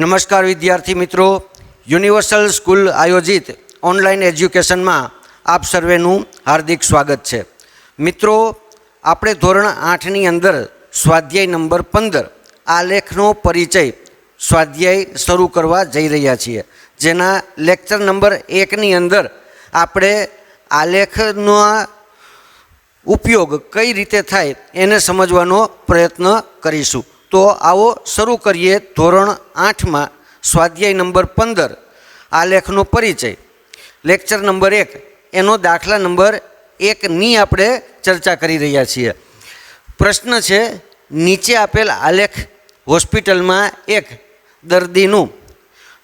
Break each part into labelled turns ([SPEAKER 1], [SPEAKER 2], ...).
[SPEAKER 1] नमस्कार विद्यार्थी मित्रों, यूनिवर्सल स्कूल आयोजित ऑनलाइन एज्युकेशन में आप सर्वेनु हार्दिक स्वागत है। मित्रों, आपणे धोरण 8 नी अंदर स्वाध्याय नंबर 15 आलेखनो परिचय स्वाध्याय शुरू करवा जई रह्या छीए, जेना लेक्चर नंबर 1 नी अंदर आपणे आलेखनो उपयोग कई रीते थाय एने समजवानो प्रयत्न करीशुं। तो आओ शुरू करिए धोरण 8 में स्वाध्याय नंबर 15 आलेखनो परिचय लेक्चर नंबर 1 एनो दाखला नंबर 1 नी आपणे चर्चा करी रह्या छीए। प्रश्न छे, नीचे आपेल आलेख होस्पिटल में एक दर्दीनु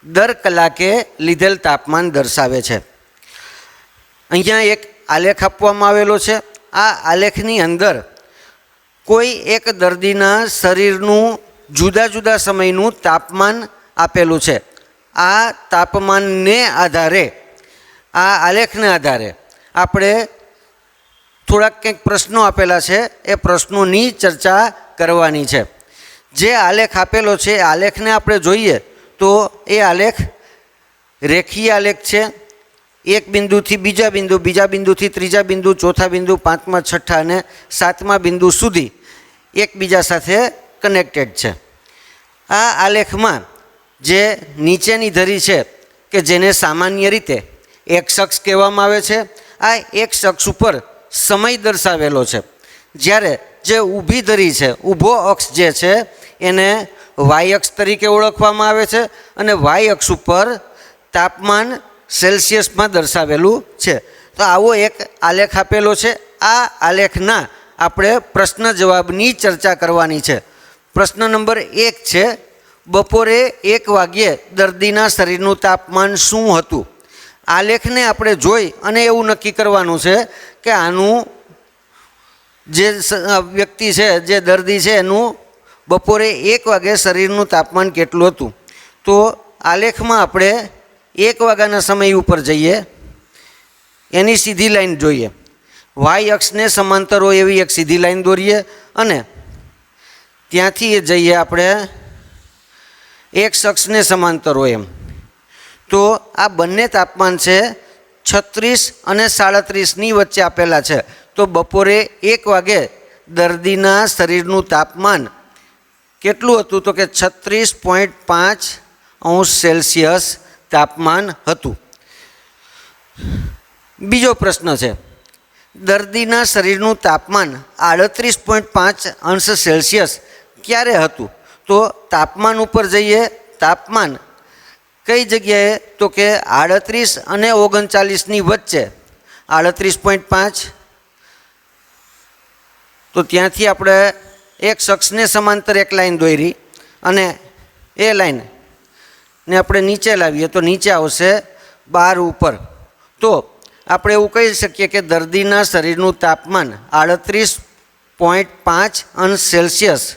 [SPEAKER 1] दर कलाके लीधेल तापमान दर्शावे छे। अहींया एक आलेख आपवामां आवेलो छे। आ आलेखनी अंदर कोई एक दर्दीना शरीरनु जुदा जुदा समयनु तापमान आपेलू है। आ तापमान ने आधारे आ आलेखने आधारे आपणे थोड़ा कंईक प्रश्नों आपेला है, ए प्रश्नों चर्चा करवानी है। जे आलेख आपेलो है आलेख ने आपणे जोईए तो ए आलेख रेखीय आलेख है। एक बिंदु थी बीजा बिंदु, बीजा बिंदु थी त्रीजा बिंदु, चौथा बिंदु, पांचमा, छठा ने सातमा बिंदु सुधी एक बीजा साथे कनेक्टेड है। आ आलेख में जे नीचेनी धरी है कि जेने सामान्य रीते एक्स अक्ष कहेवामां आवे छे, आ एक्स अक्ष पर समय दर्शावेलो है। ज्यारे जे ऊभी धरी है, ऊभो अक्ष जे छे एने वाय अक्ष तरीके ओळखवामां आवे छे अने वाय अक्ष पर तापमान सेल्सियस में दर्शावेलू है। तो आवो एक आलेख आपेलो है। आ आलेखना आपणे प्रश्न जवाबनी चर्चा करवानी है। प्रश्न नंबर 1 है, बपोरे 1 वाग्ये दर्दीना शरीरनु तापमान शुं हतुं। आलेखने आपणे जोई अने एवुं नक्की करवानुं छे के आनुं जे व्यक्ति है, जे दर्दी है, एनुं बपोरे 1 वागे शरीरनु तापमान केटलुं हतुं। तो आलेख में आपणे 1 वाग्याना समय पर जईए, एनी सीधी लाइन जोईए। वाय अक्ष ने समांतर हो एवी एक सीधी लाइन दौरीए अने त्यांथी जईए आपणे एक्स अक्ष ने समांतर हो एम। तो आ बंने तापमान है 36 अने 37 नी वच्चे आपेला है। तो बपोरे 1 वागे दर्दीना शरीरनु तापमान केटलुं हतुं तो के 36.5 अंश सेल्सियस तापमान हतुं। बीजो प्रश्न है, दर्दीना शरीरनु तापमान 38.5 अंश सेल्सियस क्यारे हतुं। तो तापमान पर जईए, तापमान कई जग्याए तो के 38 अने 39 नी वच्चे 38.5। तो त्यांथी आपणे एक शख्स ने समांतर एक लाइन दोरी अने ए लाइन ने आपणे नीचे लावीए तो नीचे आवशे 12 ऊपर। तो આપણે એવું કહી શકીએ કે દર્દીના શરીરનું તાપમાન 38.5 અંશ સેલ્સિયસ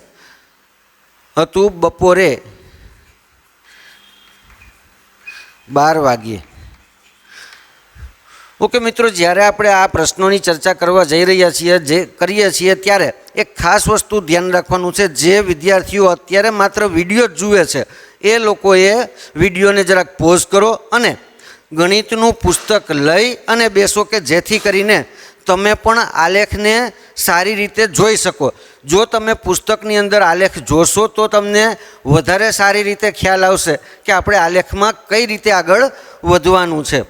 [SPEAKER 1] હતું બપોરે 12 વાગ્યે। ओके मित्रों, જ્યારે આપણે આ પ્રશ્નોની ચર્ચા કરવા જઈ રહ્યા છીએ, જે કરીએ છીએ ત્યારે એક ખાસ વસ્તુ ધ્યાન રાખવાનું છે। જે વિદ્યાર્થીઓ અત્યારે માત્ર વિડીયો જ જુએ છે એ લોકોએ વિડીયોને જરાક પોઝ કરો અને ગણિતનું પુસ્તક લઈ અને બેસો કે જેથી કરીને તમે પણ આલેખને સારી રીતે જોઈ શકો। જો તમે પુસ્તકની અંદર આલેખ જોશો તો તમને વધારે સારી રીતે ખ્યાલ આવશે કે આપણે આલેખમાં કઈ રીતે આગળ વધવાનું છે।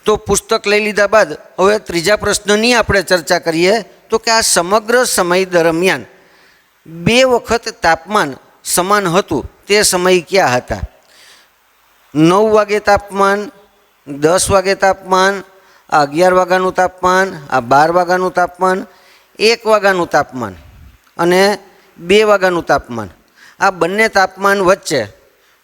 [SPEAKER 1] તો પુસ્તક લઈ લીધા બાદ હવે ત્રીજા પ્રશ્નની આપણે ચર્ચા કરીએ તો કે આ સમગ્ર સમય દરમિયાન 2 વખત તાપમાન સમાન હતું, તે સમય ક્યાં હતા। 9 वागे तापमान, 10 वागे तापमान, 11 वाग्यानुं तापमान, 12 वाग्यानुं तापमान, 1 वाग्यानुं तापमान अने 2 वाग्यानुं तापमान। आ बंने तापमान वच्चे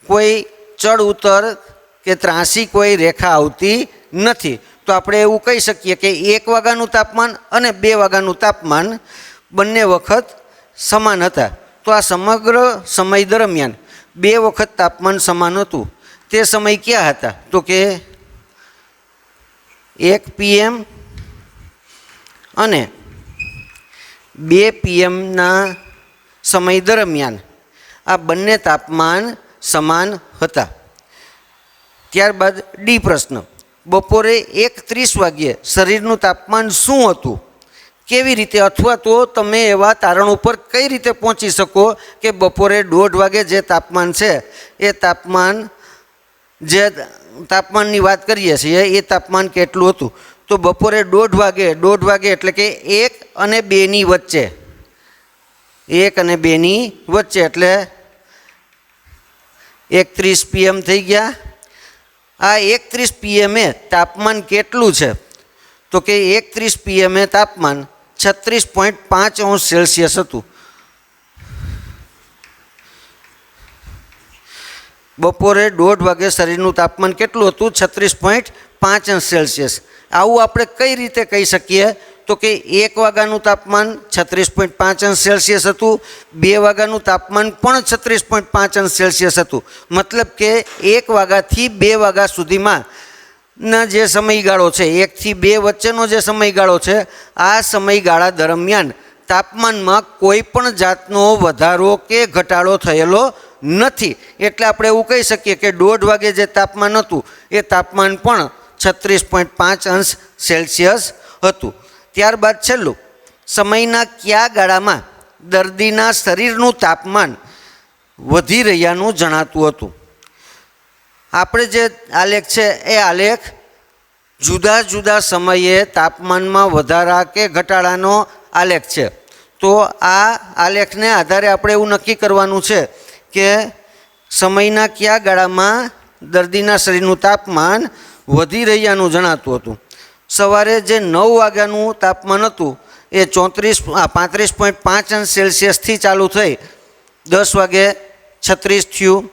[SPEAKER 1] कोई चढ़ उतर के ત્રાસી कोई रेखा आवती नहीं। तो आपणे एवुं कही सकीए कि 1 वाग्यानुं तापमान अने 2 वाग्यानुं तापमान बंने वखत समान हता। तो आ समग्र समय दरमियान 2 वखत तापमान समान हतुं। ते समय क्या था तो के 1 PM अने 2 PM ना समय दरमियान આ બંને તાપમાન સમાન હતા. ત્યારબાદ ડી પ્રશ્ન, બપોરે 1:30 વાગ્યે શરીરનું તાપમાન શું હતું? કેવી રીતે, અથવા તો તમે એવા તારણ ઉપર કઈ રીતે પહોંચી શકો કે બપોરે 1:30 વાગે જે તાપમાન છે એ તાપમાન, જે તાપમાનની વાત કરીએ છીએ એ તાપમાન કેટલું હતું? તો બપોરે 1:30 વાગે એટલે કે 1 અને 2ની વચ્ચે, 1 અને 2ની વચ્ચે એટલે 1:30 PM થઈ ગયા. આ 1:30 PM તાપમાન કેટલું છે? તો કે 1:30 PM તાપમાન 36.5°C હતું. બપોરે 1:30 વાગે શરીરનું તાપમાન કેટલું હતું? 36.5°C. આવું આપણે કઈ રીતે કહી શકીએ? તો કે 1 વાગ્યાનું તાપમાન 36.5°C હતું, 2 વાગ્યાનું તાપમાન પણ 36.5°C હતું. મતલબ કે 1 વાગ્યાથી 2 વાગ્યા સુધીમાં ના જે સમયગાળો છે, 1 થી 2 વચ્ચેનો જે સમયગાળો છે, આ સમયગાળા દરમિયાન તાપમાનમાં કોઈ પણ જાતનો વધારો કે ઘટાડો થયેલો નથી. એટલે આપણે એવું કહી શકીએ કે 1:30 વાગે જે તાપમાન હતું એ તાપમાન પણ 36.5°C હતું. ત્યારબાદ છેલ્લું, સમયના કયા ગાળામાં દર્દીના શરીરનું તાપમાન વધી રહ્યાનું જણાતું હતું? આપણે જે આલેખ છે એ આલેખ જુદા જુદા સમયે તાપમાનમાં વધારા કે ઘટાડાનો આલેખ છે. તો આ આલેખને આધારે આપણે એવું નક્કી કરવાનું છે કે સમયના કયા ગાળામાં દર્દીના શરીરનું તાપમાન વધી રહ્યાનું જણાતું હતું. સવારે જે 9 વાગ્યાનું તાપમાન હતું એ 35.5°C ચાલુ થઈ 10 વાગે 36 થયું,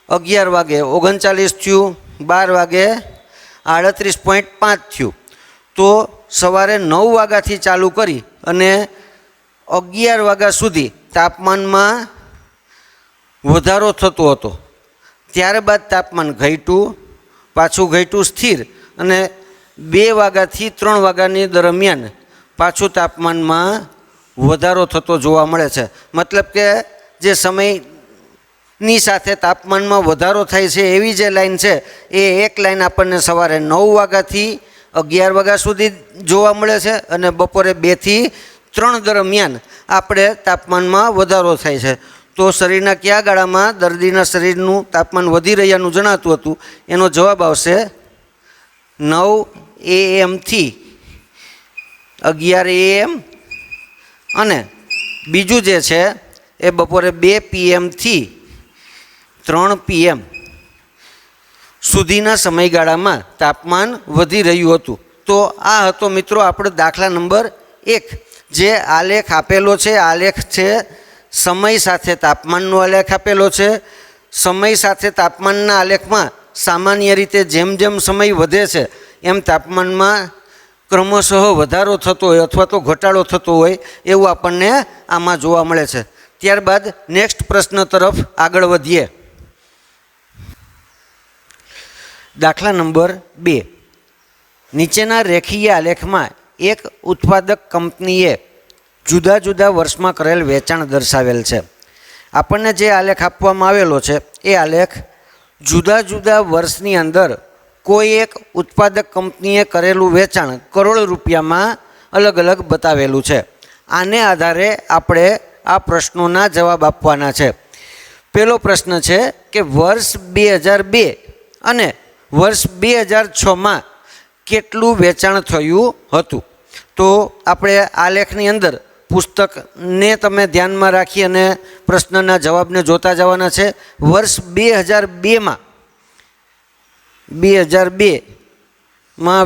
[SPEAKER 1] 11 વાગે 39 થયું, 12 વાગે 38.5 થયું. તો સવારે 9 વાગ્યાથી ચાલુ કરી અને 11 વાગ્યા સુધી તાપમાનમાં વધારો થતો હતો. ત્યારબાદ તાપમાન ઘટ્યું, પાછું ઘટ્યું સ્થિર, અને 2 વાગ્યાથી 3 વાગ્યાની દરમિયાન પાછું તાપમાનમાં વધારો થતો જોવા મળે છે. મતલબ કે જે સમયની સાથે તાપમાનમાં વધારો થાય છે એવી જે લાઈન છે એ એક લાઈન આપણને સવારે 9 વાગ્યાથી 11 વાગ્યા સુધી જોવા મળે છે, અને બપોરે 2 થી 3 દરમિયાન આપણે તાપમાનમાં વધારો થાય છે. તો શરીરના કયા ગાળામાં દર્દીના શરીરનું તાપમાન વધી રહ્યાનું જણાતું હતું? એનો જવાબ આવશે 9 AM થી 11 AM, અને બીજું જે છે એ બપોરે 2 PM થી 3 PM સુધીના સમયગાળામાં તાપમાન વધી રહ્યું હતું. તો આ હતો મિત્રો આપણો દાખલા નંબર 1. જે આલેખ આપેલો છે, આલેખ છે સમય સાથે તાપમાનનો આલેખ આપેલો છે. સમય સાથે તાપમાનના આલેખમાં સામાન્ય રીતે જેમ જેમ સમય વધે છે એમ તાપમાનમાં ક્રમશઃ વધારો થતો હોય અથવા તો ઘટાડો થતો હોય એવું આપણને આમાં જોવા મળે છે. ત્યારબાદ નેક્સ્ટ પ્રશ્ન તરફ આગળ વધીએ. દાખલા નંબર 2. નીચેના રેખીય આલેખમાં એક ઉત્પાદક કંપનીએ જુદા જુદા વર્ષમાં કરેલ વેચાણ દર્શાવેલ છે. આપણને જે આલેખ આપવામાં આવેલો છે એ આલેખ જુદા જુદા વર્ષની અંદર કોઈ એક ઉત્પાદક કંપનીએ કરેલું વેચાણ કરોડ રૂપિયામાં અલગ અલગ બતાવેલું છે. આને આધારે આપણે આ પ્રશ્નોના જવાબ આપવાના છે. પહેલો પ્રશ્ન છે કે વર્ષ 2002 અને વર્ષ 2006માં કેટલું વેચાણ થયું હતું? તો આપણે આલેખની અંદર પુસ્તકને તમે ધ્યાનમાં રાખી અને પ્રશ્નના જવાબને જોતા જવાના છે. વર્ષ 2002માં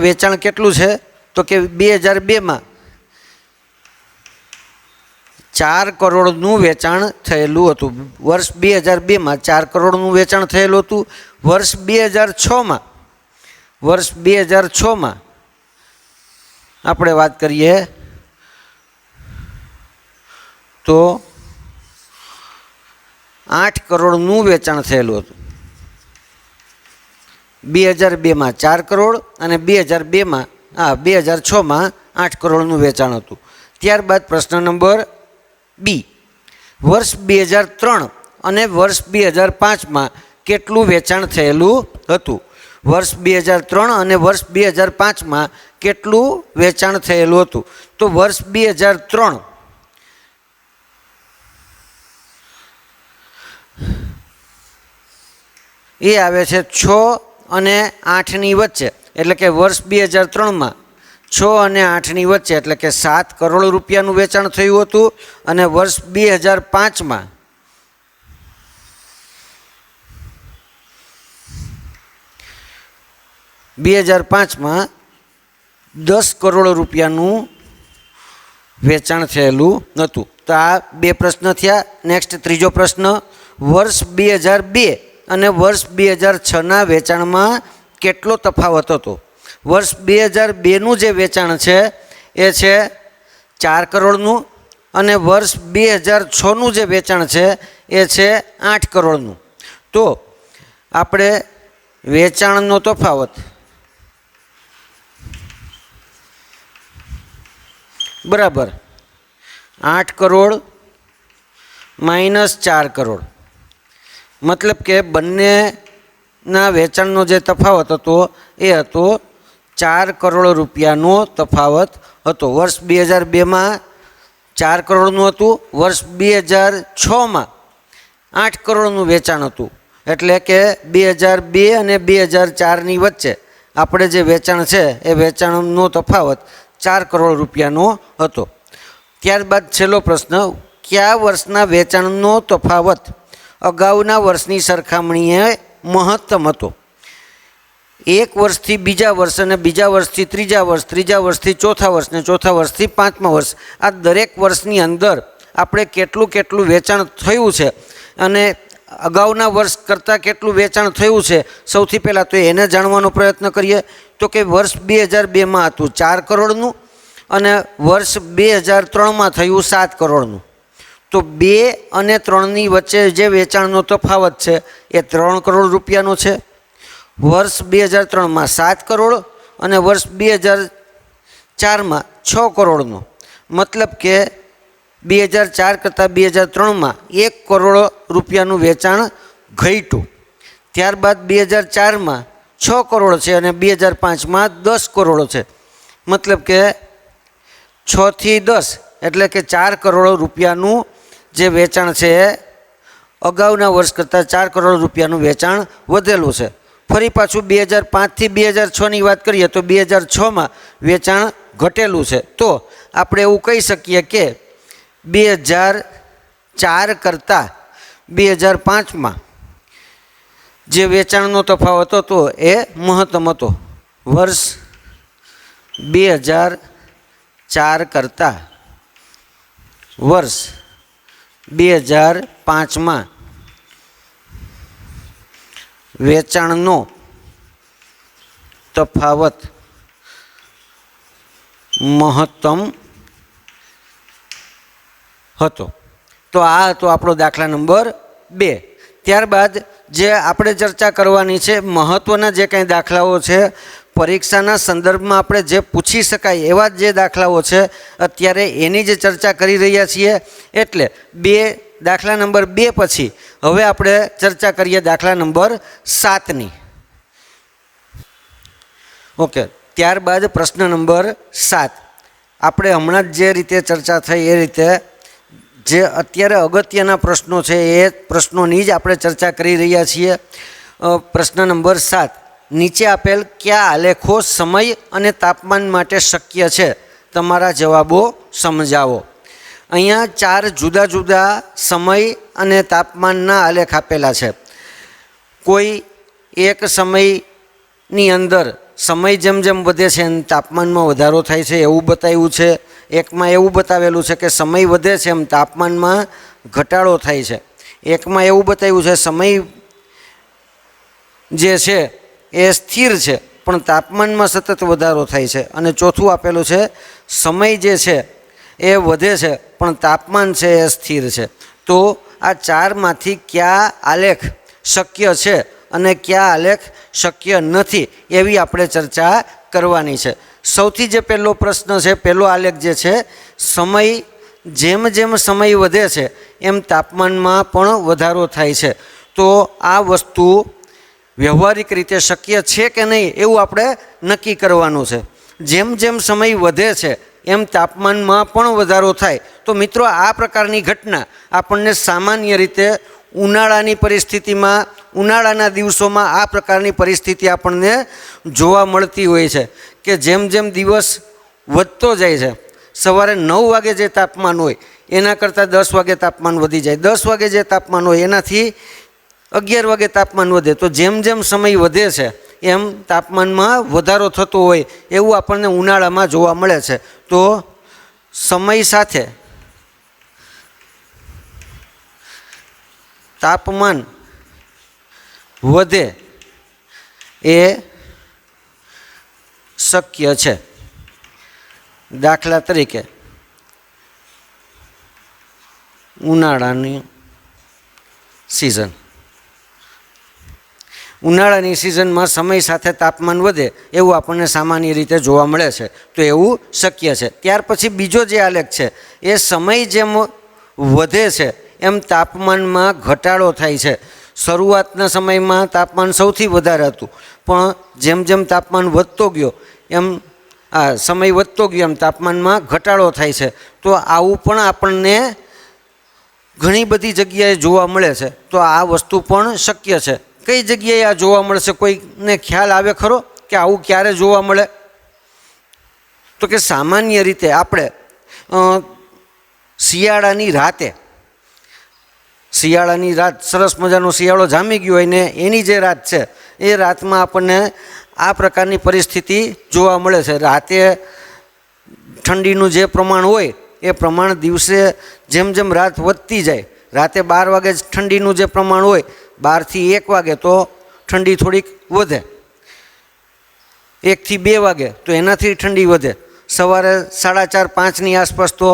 [SPEAKER 1] વેચાણ કેટલું છે? તો કે 2002માં 4 કરોડનું વેચાણ થયેલું હતું. વર્ષ 2002માં 4 કરોડનું વેચાણ થયેલું હતું. વર્ષ 2006માં આપણે વાત કરીએ તો 8 કરોડનું વેચાણ થયેલું હતું. 2002માં 4 કરોડ અને 2006માં 8 કરોડનું વેચાણ હતું. ત્યારબાદ પ્રશ્ન નંબર બી. વર્ષ 2003 અને વર્ષ 2005માં કેટલું વેચાણ થયેલું હતું? વર્ષ 2003 અને વર્ષ 2005માં કેટલું વેચાણ થયેલું હતું? તો વર્ષ 2003 એ આવે છે 6 અને 8ની વચ્ચે, એટલે કે વર્ષ 2003માં 6 અને 8ની વચ્ચે, એટલે કે 7 કરોડ રૂપિયાનું વેચાણ થયું હતું. અને વર્ષ 2005માં 10 કરોડ રૂપિયાનું વેચાણ થયેલું હતું. તો આ બે પ્રશ્ન થયા. નેક્સ્ટ ત્રીજો પ્રશ્ન, વર્ષ 2002 અને વર્ષ 2006ના વેચાણમાં કેટલો તફાવત હતો? વર્ષ 2002નું જે વેચાણ છે એ છે 4 કરોડનું અને વર્ષ 2006નું જે વેચાણ છે એ છે 8 કરોડનું. તો આપણે વેચાણનો તફાવત બરાબર 8 કરોડ માઇનસ 4 કરોડ, મતલબ કે બંનેના વેચાણનો જે તફાવત હતો એ હતો 4 કરોડ રૂપિયાનો તફાવત હતો. વર્ષ 2002માં 4 કરોડનું હતું, વર્ષ 2006માં 8 કરોડનું વેચાણ હતું. એટલે કે 2002 અને 2004ની વચ્ચે આપણે જે વેચાણ છે એ વેચાણનો તફાવત 4 કરોડ રૂપિયાનો હતો. ત્યારબાદ છેલ્લો પ્રશ્ન, કયા વર્ષના વેચાણનો તફાવત અગાઉના વર્ષની સરખામણીએ મહત્તમ હતો? એક વર્ષથી બીજા વર્ષ અને બીજા વર્ષથી ત્રીજા વર્ષ, ત્રીજા વર્ષથી ચોથા વર્ષ ને ચોથા વર્ષથી પાંચમા વર્ષ, આ દરેક વર્ષની અંદર આપણે કેટલું વેચાણ થયું છે અને અગાઉના વર્ષ કરતાં કેટલું વેચાણ થયું છે, સૌથી પહેલાં તો એને જાણવાનો પ્રયત્ન કરીએ. તો કે વર્ષ 2002માં હતું 4 કરોડનું અને વર્ષ 2003માં થયું 7 કરોડનું. તો 2 અને 3ની વચ્ચે જે વેચાણનો તફાવત છે એ 3 કરોડ રૂપિયાનો છે. વર્ષ 2003માં 7 કરોડ અને વર્ષ 2004માં 6 કરોડનો, મતલબ કે 2004 કરતાં 2003માં 1 કરોડ રૂપિયાનું વેચાણ ઘટ્યું. ત્યારબાદ 2004માં 6 કરોડ છે અને 2005માં 10 કરોડ છે, મતલબ કે 6 થી 10 એટલે કે 4 કરોડ રૂપિયાનું જે વેચાણ છે એ અગાઉના વર્ષ કરતાં 4 કરોડ રૂપિયાનું વેચાણ વધેલું છે. ફરી પાછું 2005થી 2006ની વાત કરીએ તો 2006માં વેચાણ ઘટેલું છે. તો આપણે એવું કહી શકીએ કે 2004 કરતાં 2005માં જે વેચાણનો તફાવત હતો એ મહત્તમ હતો. વર્ષ 2004 કરતાં વર્ષ 2005માં વેચાણનો તફાવત મહત્તમ હતો. તો આ હતો આપણો દાખલા નંબર 2. ત્યારબાદ જે આપણે ચર્ચા કરવાની છે મહત્ત્વના જે કંઈ દાખલાઓ છે પરીક્ષાના સંદર્ભમાં આપણે જે પૂછી શકાય એવા જે દાખલાઓ છે અત્યારે એની જ ચર્ચા કરી રહ્યા છીએ. એટલે દાખલા નંબર 2 પછી હવે આપણે ચર્ચા કરીએ દાખલા નંબર 7ની. ઓકે, ત્યારબાદ પ્રશ્ન નંબર 7. આપણે હમણાં જ જે રીતે ચર્ચા થઈ એ રીતે જે અત્યારે અગત્યના પ્રશ્નો છે એ પ્રશ્નોની જ આપણે ચર્ચા કરી રહ્યા છીએ. પ્રશ્ન નંબર 7, નીચે આપેલ કયા આલેખો સમય અને તાપમાન માટે શક્ય છે? તમારા જવાબો સમજાવો. અહીંયા 4 જુદા જુદા સમય અને તાપમાનના આલેખ આપેલા છે. કોઈ એક સમયની અંદર સમય જેમ જેમ વધે છે એમ તાપમાનમાં વધારો થાય છે એવું બતાવ્યું છે. એકમાં એવું બતાવેલું છે કે સમય વધે છે એમ તાપમાનમાં ઘટાડો થાય છે. એકમાં એવું બતાવ્યું છે સમય જે છે એ સ્થિર છે પણ તાપમાનમાં સતત વધારો થાય છે. અને ચોથું આપેલું છે સમય જે છે એ વધે છે પણ તાપમાન છે એ સ્થિર છે. તો આ 4માંથી કયા આલેખ શક્ય છે અને કયા આલેખ શક્ય નથી એવી આપણે ચર્ચા કરવાની છે. સૌથી જે પહેલો પ્રશ્ન છે, પહેલો આલેખ જે છે સમય જેમ જેમ સમય વધે છે એમ તાપમાનમાં પણ વધારો થાય છે. તો આ વસ્તુ વ્યવહારિક રીતે શક્ય છે કે નહીં એવું આપણે નક્કી કરવાનું છે. જેમ જેમ સમય વધે છે એમ તાપમાનમાં પણ વધારો થાય. તો મિત્રો, આ પ્રકારની ઘટના આપણને સામાન્ય રીતે ઉનાળાની પરિસ્થિતિમાં, ઉનાળાના દિવસોમાં આ પ્રકારની પરિસ્થિતિ આપણને જોવા મળતી હોય છે કે જેમ જેમ દિવસ વધતો જાય છે, સવારે 9 વાગે જે તાપમાન હોય એના કરતાં 10 વાગે તાપમાન વધી જાય, 10 વાગે જે તાપમાન હોય એનાથી 11 વાગે તાપમાન વધે. તો જેમ જેમ સમય વધે છે એમ તાપમાનમાં વધારો થતો હોય એવું આપણને ઉનાળામાં જોવા મળે છે. તો સમય સાથે તાપમાન વધે એ શક્ય છે. દાખલા તરીકે ઉનાળાની સિઝન, ઉનાળાની સિઝનમાં સમય સાથે તાપમાન વધે એવું આપણને સામાન્ય રીતે જોવા મળે છે. તો એવું શક્ય છે. ત્યાર પછી બીજો જે આલેખ છે એ સમય જેમ વધે છે એમ તાપમાનમાં ઘટાડો થાય છે. શરૂઆતના સમયમાં તાપમાન સૌથી વધારે હતું, પણ જેમ જેમ તાપમાન વધતો ગયો એમ સમય વધતો ગયો એમ તાપમાનમાં ઘટાડો થાય છે. તો આવું પણ આપણને ઘણી બધી જગ્યાએ જોવા મળે છે. તો આ વસ્તુ પણ શક્ય છે. કઈ જગ્યાએ આ જોવા મળશે? કોઈને ખ્યાલ આવે ખરો કે આવું ક્યારે જોવા મળે? તો કે સામાન્ય રીતે આપણે શિયાળાની રાતે, શિયાળાની રાત, સરસ મજાનો શિયાળો જામી ગયો હોય ને એની જે રાત છે એ રાતમાં આપણને આ પ્રકારની પરિસ્થિતિ જોવા મળે છે. રાતે ઠંડીનું જે પ્રમાણ હોય એ પ્રમાણ દિવસે જેમ જેમ રાત વધતી જાય, રાતે 12 વાગે ઠંડીનું જે પ્રમાણ હોય 12 થી 1 વાગે તો ઠંડી થોડીક વધે, 1 થી 2 વાગે તો એનાથી ઠંડી વધે, સવારે 4:30 5ની આસપાસ તો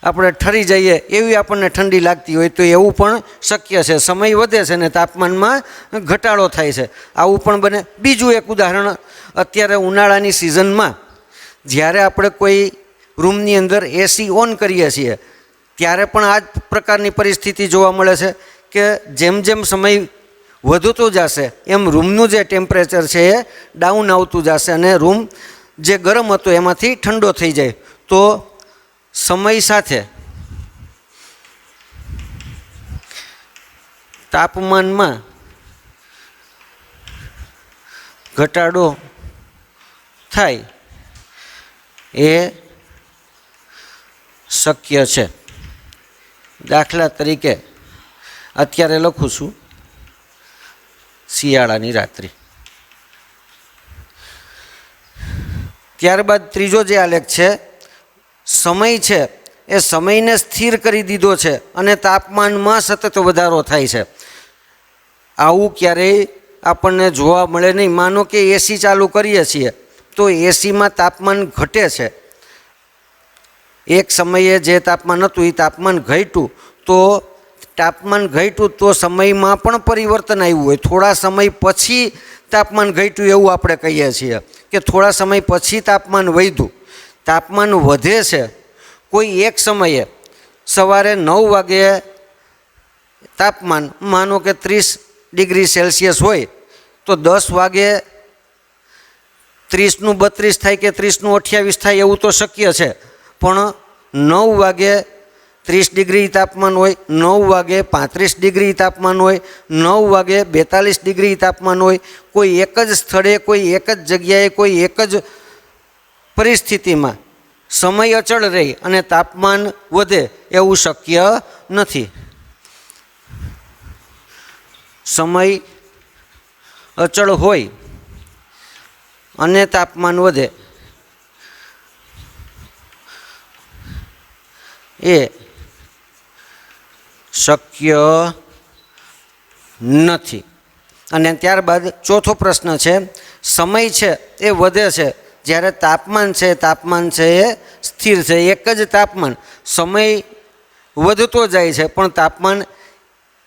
[SPEAKER 1] આપણે ઠરી જઈએ એવી આપણને ઠંડી લાગતી હોય. તો એવું પણ શક્ય છે. સમય વધે છે ને તાપમાનમાં ઘટાડો થાય છે, આવું પણ બને. બીજું એક ઉદાહરણ, અત્યારે ઉનાળાની સિઝનમાં જ્યારે આપણે કોઈ રૂમની અંદર એસી ઓન કરીએ છીએ ત્યારે પણ આ જ પ્રકારની પરિસ્થિતિ જોવા મળે છે કે જેમ જેમ સમય વધતો જશે એમ રૂમનું જે ટેમ્પરેચર છે એ ડાઉન આવતું જશે અને રૂમ જે ગરમ હતો એમાંથી ઠંડો થઈ જાય. તો સમય સાથે તાપમાનમાં ઘટાડો થાય એ શક્ય છે. દાખલા તરીકે અત્યારે લખું છું શિયાળાની રાત્રિ. ત્યારબાદ ત્રીજો જે આલેખ છે, સમય છે એ સમયને સ્થિર કરી દીધો છે અને તાપમાનમાં સતત વધારો થાય છે. આવું ક્યારેય આપણને જોવા મળે નહીં. માનો કે એસી ચાલુ કરીએ છીએ તો એસીમાં તાપમાન ઘટે છે, એક સમયે જે તાપમાન હતું એ તાપમાન ઘટ્યું, તો તાપમાન ઘટ્યું તો સમયમાં પણ પરિવર્તન આવ્યું હોય. થોડા સમય પછી તાપમાન ઘટ્યું એવું આપણે કહીએ છીએ કે થોડા સમય પછી તાપમાન વધ્યું. તાપમાન વધે છે. કોઈ એક સમયે સવારે 9 વાગે તાપમાન માનો કે 30 ડિગ્રી સેલ્સિયસ હોય તો 10 વાગે 30નું 32 થાય કે 30નું 28 થાય એવું તો શક્ય છે. પણ 9 વાગે 30 ડિગ્રી તાપમાન હોય, 9 વાગે 35 ડિગ્રી તાપમાન હોય, 9 વાગે 42 ડિગ્રી તાપમાન હોય. કોઈ એક જ સ્થળે, કોઈ એક જ જગ્યાએ, કોઈ એક જ પરિસ્થિતિમાં સમય અચળ રહી અને તાપમાન વધે એવું શક્ય નથી. સમય અચળ હોય અને તાપમાન વધે એ શક્ય નથી. અને ત્યારબાદ ચોથો પ્રશ્ન છે, સમય છે એ વધે છે જ્યારે તાપમાન છે એ સ્થિર છે. એક જ તાપમાન, સમય વધતો જાય છે પણ તાપમાન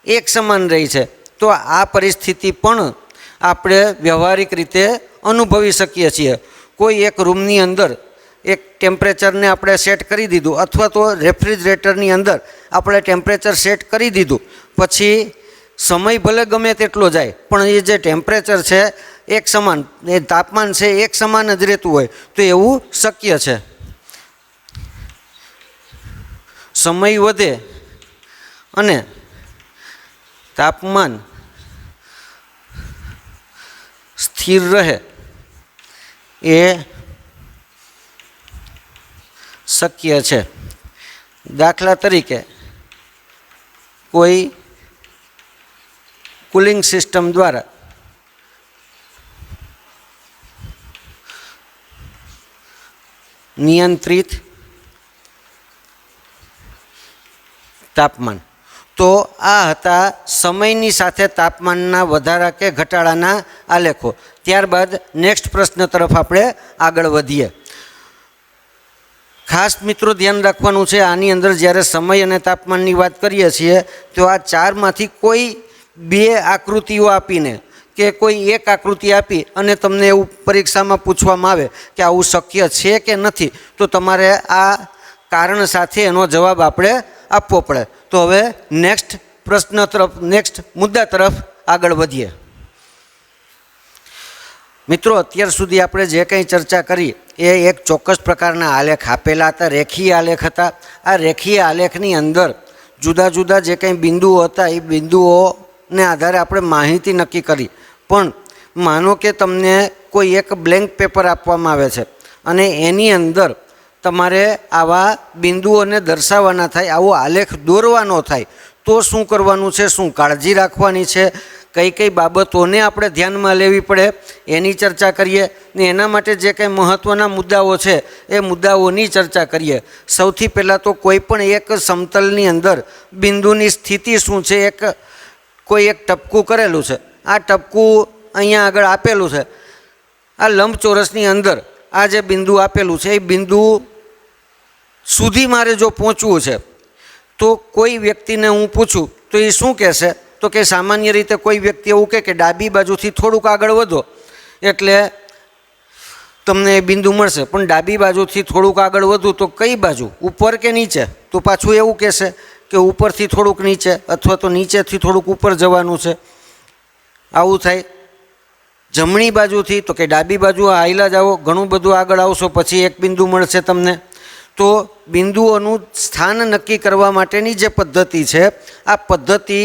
[SPEAKER 1] એક સમાન રહે છે. તો આ પરિસ્થિતિ પણ આપણે વ્યવહારિક રીતે અનુભવી શકીએ છીએ. કોઈ એક રૂમની અંદર એક ટેમ્પરેચરને આપણે સેટ કરી દીધું, અથવા તો રેફ્રિજરેટરની અંદર આપણે ટેમ્પરેચર સેટ કરી દીધું, પછી સમય ભલે ગમે તેટલો જાય પણ એ જે ટેમ્પરેચર છે એક સમાન, એ તાપમાન છે એક સમાન જ રહેતું હોય તો એવું શક્ય છે. સમય વધે અને તાપમાન સ્થિર રહે એ શક્ય છે. દાખલા તરીકે કોઈ કુલિંગ સિસ્ટમ દ્વારા નિયંત્રિત તાપમાન. તો આ હતા સમયની સાથે તાપમાનના વધારા કે ઘટાડાના આલેખો. ત્યારબાદ નેક્સ્ટ પ્રશ્ન તરફ આપણે આગળ વધીએ. ખાસ મિત્રો ધ્યાન રાખવાનું છે, આની અંદર જ્યારે સમય અને તાપમાનની વાત કરીએ છીએ તો આ ચારમાંથી કોઈ બે આકૃતિઓ આપીને કે કોઈ એક આકૃતિ આપી અને તમને એવું પરીક્ષામાં પૂછવામાં આવે કે આવું શક્ય છે કે નથી, તો તમારે આ કારણ સાથે એનો જવાબ આપણે આપવો પડે. તો હવે નેક્સ્ટ પ્રશ્ન તરફ, નેક્સ્ટ મુદ્દા તરફ આગળ વધીએ. મિત્રો, અત્યાર સુધી આપણે જે કંઈ ચર્ચા કરી એ એક ચોક્કસ પ્રકારના આલેખ આપેલા હતા, રેખીય આલેખ હતા. આ રેખીય આલેખની અંદર જુદા જુદા જે કંઈ બિંદુઓ હતા એ બિંદુઓને આધારે આપણે માહિતી નક્કી કરી. પણ માનો કે તમને કોઈ એક બ્લેન્ક પેપર આપવામાં આવે છે અને એની અંદર તમારે આવા બિંદુઓને દર્શાવવાના થાય, આવો આલેખ દોરવાનો થાય, તો શું કરવાનું છે, શું કાળજી રાખવાની છે, કઈ કઈ બાબતોને આપણે ધ્યાનમાં લેવી પડે એની ચર્ચા કરીએ. ને એના માટે જે કંઈ મહત્ત્વના મુદ્દાઓ છે એ મુદ્દાઓની ચર્ચા કરીએ. સૌથી પહેલાં તો કોઈ પણ એક સમતલની અંદર બિંદુની સ્થિતિ શું છે. કોઈ એક ટપકું કરેલું છે, આ ટપકું અહીંયા આગળ આપેલું છે, આ લંબચોરસની અંદર આ જે બિંદુ આપેલું છે એ બિંદુ સુધી મારે જો પહોંચવું છે તો કોઈ વ્યક્તિને હું પૂછું તો એ શું કહેશે, તો કે સામાન્ય રીતે કોઈ વ્યક્તિ એવું કહે કે ડાબી બાજુથી થોડુંક આગળ વધો એટલે તમને એ બિંદુ મળશે. પણ ડાબી બાજુથી થોડુંક આગળ વધું તો કઈ બાજુ, ઉપર કે નીચે? તો પાછું એવું કહેશે કે ઉપરથી થોડુંક નીચે, અથવા તો નીચેથી થોડુંક ઉપર જવાનું છે. આવું થાય. જમણી બાજુથી તો કે ડાબી બાજુ હાઈલા જાઓ, ઘણું બધું આગળ આવશો પછી એક બિંદુ મળશે તમને. તો બિંદુઓનું સ્થાન નક્કી કરવા માટેની જે પદ્ધતિ છે આ પદ્ધતિ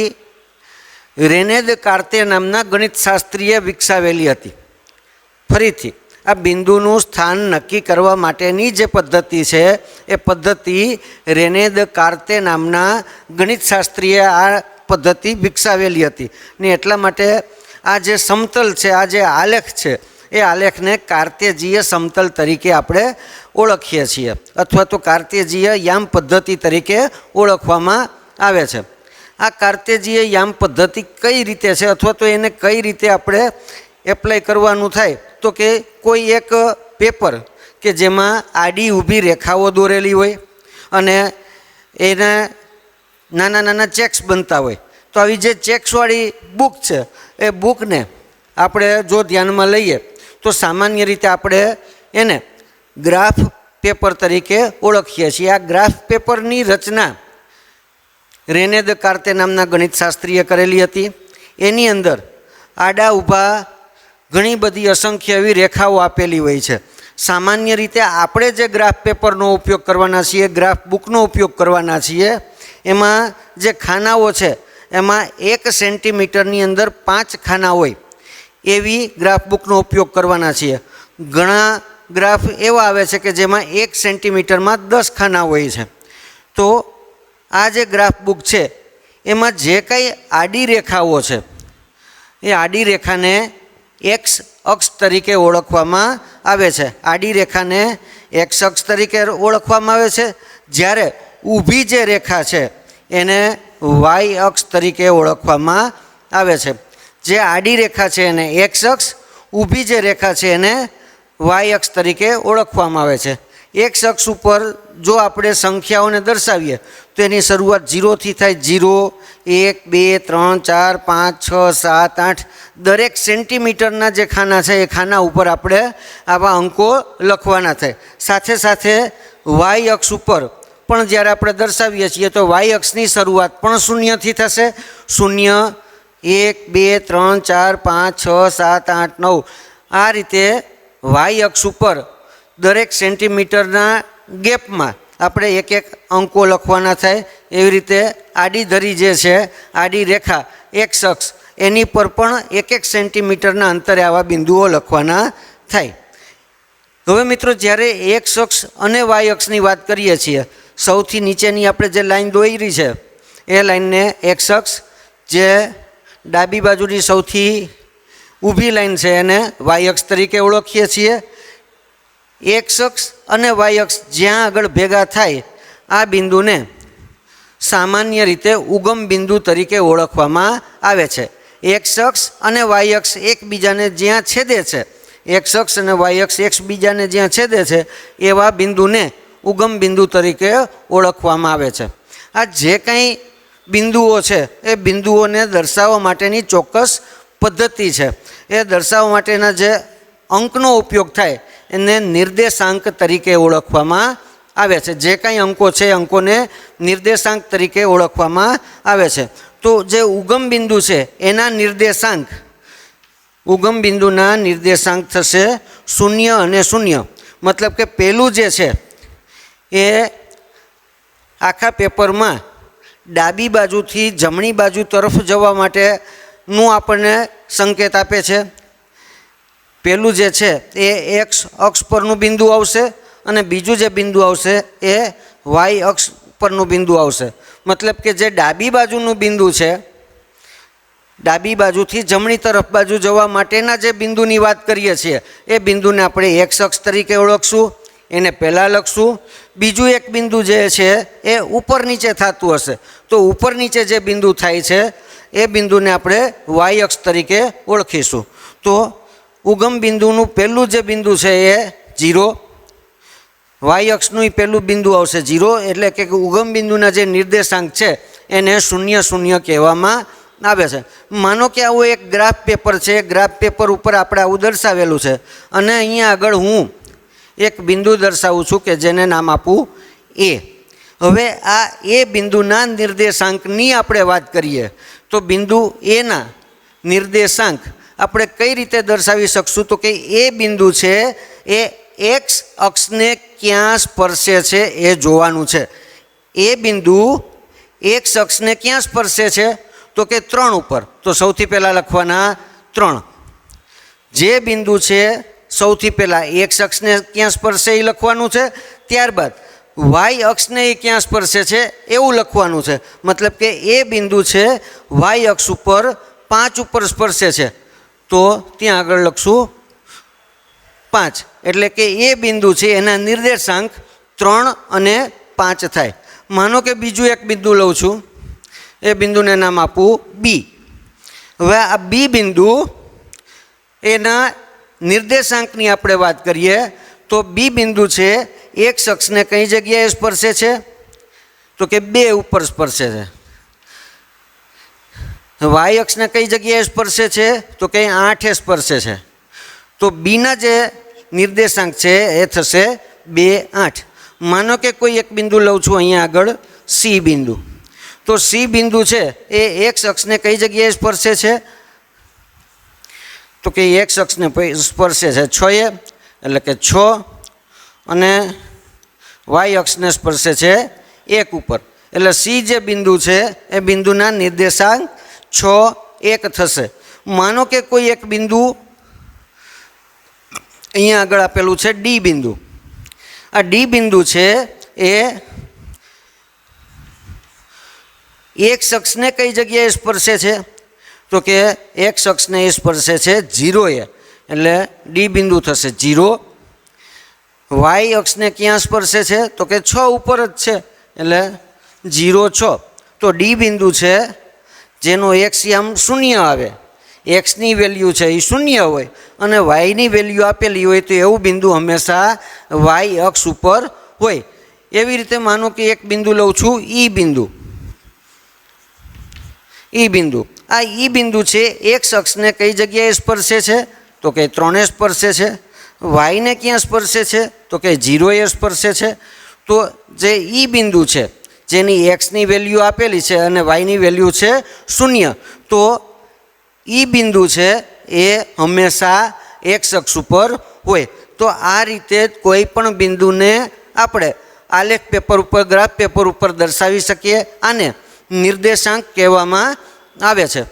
[SPEAKER 1] રેને દેકાર્તે નામના ગણિતશાસ્ત્રીએ વિકસાવેલી હતી. ફરીથી, આ બિંદુનું સ્થાન નક્કી કરવા માટેની જે પદ્ધતિ છે એ પદ્ધતિ રેને દેકાર્તે નામના ગણિતશાસ્ત્રીએ આ પદ્ધતિ વિકસાવેલી હતી. ને એટલા માટે આ જે સમતલ છે, આ જે આલેખ છે એ આલેખને કાર્તેજીય સમતલ તરીકે આપણે ઓળખીએ છીએ, અથવા તો કાર્તેજીય યામ પદ્ધતિ તરીકે ઓળખવામાં આવે છે. આ કાર્તેજીય યામ પદ્ધતિ કઈ રીતે છે, અથવા તો એને કઈ રીતે આપણે એપ્લાય કરવાનું થાય, તો કે કોઈ એક પેપર કે જેમાં આડી ઊભી રેખાઓ દોરેલી હોય અને એને નાના નાના ચેક્સ બનતા હોય, તો આવી જે ચેક્સવાળી બુક છે એ બુકને આપણે જો ધ્યાનમાં લઈએ તો સામાન્ય રીતે આપણે એને ગ્રાફ પેપર તરીકે ઓળખીએ છીએ. આ ગ્રાફ પેપરની રચના રેને દેકાર્તે નામના ગણિતશાસ્ત્રીએ કરેલી હતી. એની અંદર આડા ઊભા ઘણી બધી અસંખ્ય એવી રેખાઓ આપેલી હોય છે. સામાન્ય રીતે આપણે જે ગ્રાફ પેપરનો ઉપયોગ કરવાના છીએ, ગ્રાફ બુકનો ઉપયોગ કરવાના છીએ, એમાં જે ખાનાઓ છે એમાં 1 સેન્ટીમીટરની અંદર 5 ખાના હોય એવી ગ્રાફ બુકનો ઉપયોગ કરવાના છીએ. ઘણા ગ્રાફ એવા આવે છે કે જેમાં 1 સેન્ટીમીટરમાં 10 ખાના હોય છે. તો આ જે ગ્રાફ બુક છે એમાં જે કંઈ આડી રેખાઓ છે એ આડી રેખાને એક્સ અક્ષ તરીકે ઓળખવામાં આવે છે. આડી રેખાને એક્સ અક્ષ તરીકે ઓળખવામાં આવે છે, જ્યારે ઊભી જે રેખા છે એને વાય અક્ષ તરીકે ઓળખવામાં આવે છે. જે આડી રેખા છે એને એક્સ અક્ષ, ઊભી જે રેખા છે એને વાય અક્ષ તરીકે ઓળખવામાં આવે છે. एक्स अक्ष पर जो આપણે સંખ્યાઓને દર્શાવીએ તો એની શરૂઆત 0 થી થાય। 0, 1, 2, 3, 4, 5, 6, 7, 8 દરેક સેન્ટીમીટરના જે ખાના છે એ ખાના ઉપર આપણે આવા અંકો લખવાના થાય। સાથે સાથે વાય અક્ષ ઉપર પણ જ્યારે આપણે દર્શાવીએ છીએ તો વાય અક્ષની શરૂઆત પણ શૂન્યથી થશે। 0, 1, 2, 3, 4, 5, 6, 7, 8, 9 આ રીતે વાય અક્ષ ઉપર દરેક સેન્ટીમીટરના ગેપમાં આપણે એક એક અંકો લખવાના થાય। એવી રીતે આડી ધરી જે છે આડી રેખા એક્સ અક્ષ એની પર પણ એક એક સેન્ટીમીટરના અંતરે આવા બિંદુઓ લખવાના થાય। હવે મિત્રો જ્યારે એક્સ અક્ષ અને વાય અક્ષની વાત કરીએ છીએ સૌથી નીચેની આપણે જે લાઈન દોરી છે એ લાઈનને એક્સ અક્ષ, જે ડાબી બાજુની સૌથી ઊભી લાઈન છે એને વાય અક્ષ તરીકે ઓળખીએ છીએ। એક્સ અક્ષ અને વાય અક્ષ જ્યાં આગળ ભેગા થાય આ બિંદુને સામાન્ય રીતે ઉગમ બિંદુ તરીકે ઓળખવામાં આવે છે। એક્સ અક્ષ અને વાય અક્ષ એકબીજાને જ્યાં છેદે છે, એક્સ અક્ષ અને વાય અક્ષ એકબીજાને જ્યાં છેદે છે એવા બિંદુને ઉગમ બિંદુ તરીકે ઓળખવામાં આવે છે। આ જે કંઈ બિંદુઓ છે એ બિંદુઓને દર્શાવવા માટેની ચોક્કસ પદ્ધતિ છે। એ દર્શાવવા માટેના જે અંકનો ઉપયોગ થાય એને નિર્દેશાંક તરીકે ઓળખવામાં આવે છે। જે કંઈ અંકો છે અંકોને નિર્દેશાંક તરીકે ઓળખવામાં આવે છે। તો જે ઉગમ બિંદુ છે એના નિર્દેશાંક, ઉગમ બિંદુના નિર્દેશાંક થશે 0 અને 0। મતલબ કે પહેલું જે છે એ આખા પેપરમાં ડાબી બાજુથી જમણી બાજુ તરફ જવા માટેનું આપણને સંકેત આપે છે। પહેલું જે છે એ એક્સ અક્ષ પરનું બિંદુ આવશે અને બીજું જે બિંદુ આવશે એ વાય અક્ષ પરનું બિંદુ આવશે। મતલબ કે જે ડાબી બાજુનું બિંદુ છે, ડાબી બાજુથી જમણી તરફ બાજુ જવા માટેના જે બિંદુની વાત કરીએ છીએ એ બિંદુને આપણે એક્સ અક્ષ તરીકે ઓળખશું, એને પહેલાં લખશું। બીજું એક બિંદુ જે છે એ ઉપર નીચે થતું હશે તો ઉપર નીચે જે બિંદુ થાય છે એ બિંદુને આપણે વાય અક્ષ તરીકે ઓળખીશું। તો ઉગમ બિંદુનું પહેલું જે બિંદુ છે એ 0, વાય અક્ષનું પહેલું બિંદુ આવશે 0, એટલે કે ઉગમ બિંદુના જે નિર્દેશાંક છે એને 0, 0 કહેવામાં આવે છે। માનો કે આવું એક ગ્રાફ પેપર છે, ગ્રાફ પેપર ઉપર આપણે આવું દર્શાવેલું છે અને અહીંયા આગળ હું એક બિંદુ દર્શાવું છું કે જેને નામ આપું એ। હવે આ એ બિંદુના નિર્દેશાંકની આપણે વાત કરીએ તો બિંદુ એના નિર્દેશાંક આપણે કઈ રીતે દર્શાવી શકશું તો કે એ બિંદુ છે એ એક્સ અક્ષને ક્યાં સ્પર્શે છે એ જોવાનું છે। એ બિંદુ એક્સ અક્ષને ક્યાં સ્પર્શે છે તો કે 3 ઉપર। તો સૌથી પહેલાં લખવાના 3। જે બિંદુ છે સૌથી પહેલાં એક્સ અક્ષને ક્યાં સ્પર્શે એ લખવાનું છે, ત્યારબાદ વાય અક્ષને એ ક્યાં સ્પર્શે છે એવું લખવાનું છે। મતલબ કે એ બિંદુ છે વાય અક્ષ ઉપર 5 ઉપર સ્પર્શે છે તો ત્યાં આગળ લખશું 5, એટલે કે એ બિંદુ છે એના નિર્દેશાંક 3 અને 5 થાય। માનો કે બીજું એક બિંદુ લઉં છું, એ બિંદુને નામ આપું બી। હવે આ બી બિંદુ એના નિર્દેશાંકની આપણે વાત કરીએ તો બી બિંદુ છે એક્સ અક્ષને કઈ જગ્યાએ સ્પર્શે છે તો કે 2 ઉપર સ્પર્શે છે। વાય અક્ષને કઈ જગ્યાએ સ્પર્શે છે તો કે 8 સ્પર્શે છે। તો બીના જે નિર્દેશાંક છે એ થશે 2, 8। માનો કે કોઈ એક બિંદુ લઉં છું અહીંયા આગળ સી બિંદુ, તો સી બિંદુ છે એ એક્સ અક્ષને કઈ જગ્યાએ સ્પર્શે છે તો કે એક્સ અક્ષને સ્પર્શે છે 6, એટલે કે 6, અને વાય અક્ષને સ્પર્શે છે 1 ઉપર। એટલે સી જે બિંદુ છે એ બિંદુના નિર્દેશાંક 6, 1 થશે। માનો કે કોઈ એક બિંદુ અહીંયા આગળ આપેલું છે ડી બિંદુ। આ ડી બિંદુ છે એ એક્સ અક્ષને કઈ જગ્યાએ સ્પર્શે છે તો કે એક્સ અક્ષને એ સ્પર્શે છે 0 એ, એટલે ડી બિંદુ થશે 0। વાય અક્ષને ક્યાં સ્પર્શે છે તો કે 6 ઉપર જ છે એટલે 0, 6। તો ડી બિંદુ છે જેનો એક્સિયમ 0 આવે એક્સની વેલ્યુ છે એ શૂન્ય હોય અને વાયની વેલ્યુ આપેલી હોય તો એવું બિંદુ હંમેશા વાય અક્ષ ઉપર હોય. એવી રીતે માનો કે એક બિંદુ લઉં છું ઈ બિંદુ. આ ઈ બિંદુ છે એક્સ અક્ષને કઈ જગ્યાએ સ્પર્શે છે તો કે 3 સ્પર્શે છે. વાયને ક્યાં સ્પર્શે છે તો કે 0 સ્પર્શે છે. તો જે ઈ બિંદુ છે જેની એક્સની વેલ્યુ આપેલી છે અને વાયની વેલ્યુ છે શૂન્ય, તો ઈ બિંદુ છે એ હંમેશા એક્સ અક્ષ ઉપર હોય. તો આ રીતે કોઈ પણ બિંદુને આપણે આલેખ પેપર ઉપર ગ્રાફ પેપર ઉપર દર્શાવી શકીએ. આને નિર્દેશાંક કહેવામાં આવે છે.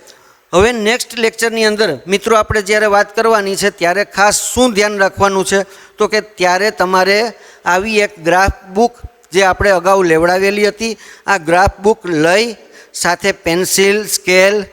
[SPEAKER 1] હવે નેક્સ્ટ લેક્ચરની અંદર મિત્રો આપણે જ્યારે વાત કરવાની છે ત્યારે ખાસ શું ધ્યાન રાખવાનું છે તો કે ત્યારે તમારે આવી એક ગ્રાફ બુક જે આપણે અગાઉ લેવડાવેલી હતી આ ગ્રાફ બુક લઈ સાથે પેન્સિલ, સ્કેલ,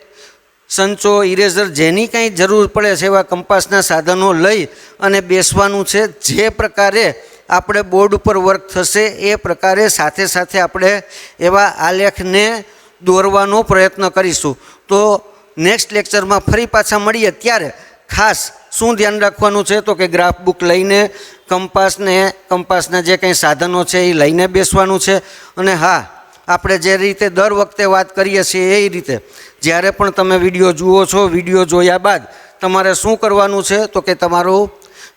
[SPEAKER 1] સંચો, ઇરેઝર જેની કાંઈ જરૂર પડે છે એવા કંપાસના સાધનો લઈ અને બેસવાનું છે. જે પ્રકારે આપણે બોર્ડ ઉપર વર્ક થશે એ પ્રકારે સાથે સાથે આપણે એવા આલેખને દોરવાનો પ્રયત્ન કરીશું. તો નેક્સ્ટ લેક્ચરમાં ફરી પાછા મળીએ ત્યારે ખાસ શું ધ્યાન રાખવાનું છે તો કે ગ્રાફ બુક લઈને કંપાસના જે કંઈ સાધનો છે એ લઈને બેસવાનું છે. અને હા, આપણે જે રીતે દર વખતે વાત કરીએ છીએ એ રીતે જ્યારે પણ તમે વિડીયો જુઓ છો, વિડીયો જોયા બાદ તમારે શું કરવાનું છે તો કે તમારું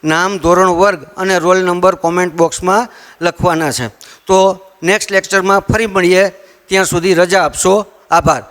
[SPEAKER 1] નામ, ધોરણ, વર્ગ અને રોલ નંબર કોમેન્ટ બોક્સમાં લખવાના છે. તો નેક્સ્ટ લેક્ચરમાં ફરી મળીએ, ત્યાં સુધી રજા આપશો. આભાર.